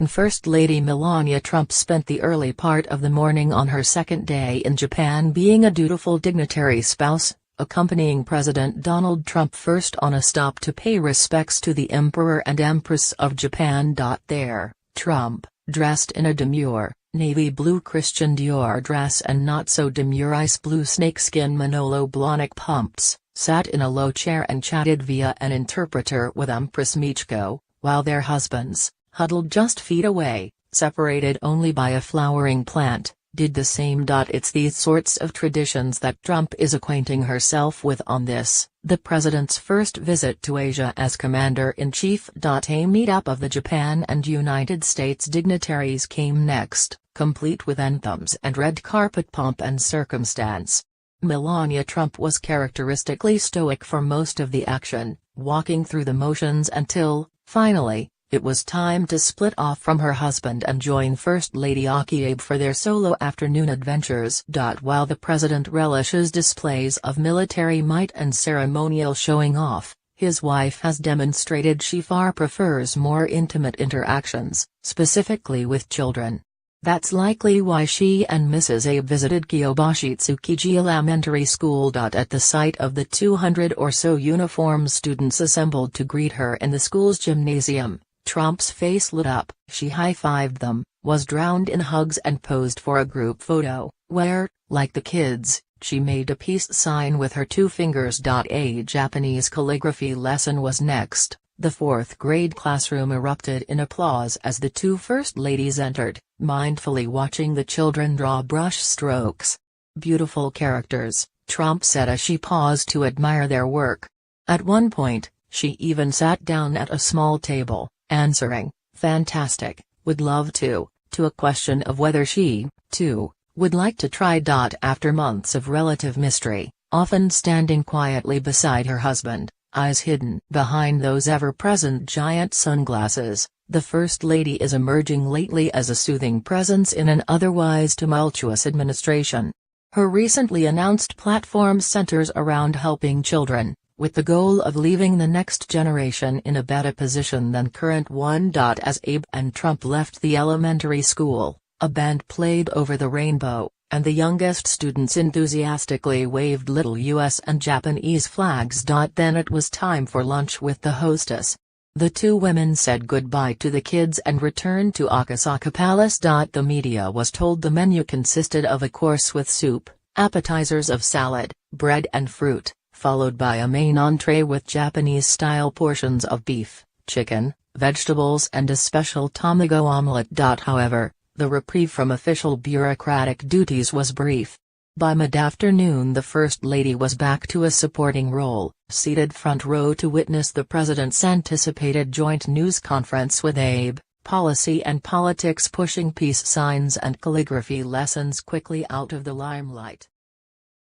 First Lady Melania Trump spent the early part of the morning on her second day in Japan being a dutiful dignitary spouse, accompanying President Donald Trump first on a stop to pay respects to the Emperor and Empress of Japan. There, Trump, dressed in a demure, navy blue Christian Dior dress and not so demure ice blue snakeskin Manolo Blahnik pumps, sat in a low chair and chatted via an interpreter with Empress Michiko, while their husbands, huddled just feet away, separated only by a flowering plant, did the same. It's these sorts of traditions that Trump is acquainting herself with on this, the president's first visit to Asia as commander-in-chief. A meetup of the Japan and United States dignitaries came next, complete with anthems and red carpet pomp and circumstance. Melania Trump was characteristically stoic for most of the action, walking through the motions until, finally, it was time to split off from her husband and join First Lady Abe for their solo afternoon adventures. While the president relishes displays of military might and ceremonial showing off, his wife has demonstrated she far prefers more intimate interactions, specifically with children. That's likely why she and Mrs. Abe visited Kyobashi Tsukiji Elementary School. At the sight of the 200 or so uniformed students assembled to greet her in the school's gymnasium, Trump's face lit up. She high-fived them, was drowned in hugs and posed for a group photo, where, like the kids, she made a peace sign with her two fingers. A Japanese calligraphy lesson was next. The fourth-grade classroom erupted in applause as the two first ladies entered, mindfully watching the children draw brush strokes. "Beautiful characters," Trump said as she paused to admire their work. At one point, she even sat down at a small table, answering, "Fantastic, would love to a question of whether she, too, would like to try. After months of relative mystery, often standing quietly beside her husband, eyes hidden behind those ever-present giant sunglasses, the First Lady is emerging lately as a soothing presence in an otherwise tumultuous administration. Her recently announced platform centers around helping children, with the goal of leaving the next generation in a better position than current one. As Abe and Trump left the elementary school, a band played Over the Rainbow, and the youngest students enthusiastically waved little US and Japanese flags. Then it was time for lunch with the hostess. The two women said goodbye to the kids and returned to Akasaka Palace. The media was told the menu consisted of a course with soup, appetizers of salad, bread and fruit, followed by a main entree with Japanese-style portions of beef, chicken, vegetables and a special tamago omelette. However, the reprieve from official bureaucratic duties was brief. By mid-afternoon the First Lady was back to a supporting role, seated front row to witness the president's anticipated joint news conference with Abe, policy and politics pushing peace signs and calligraphy lessons quickly out of the limelight.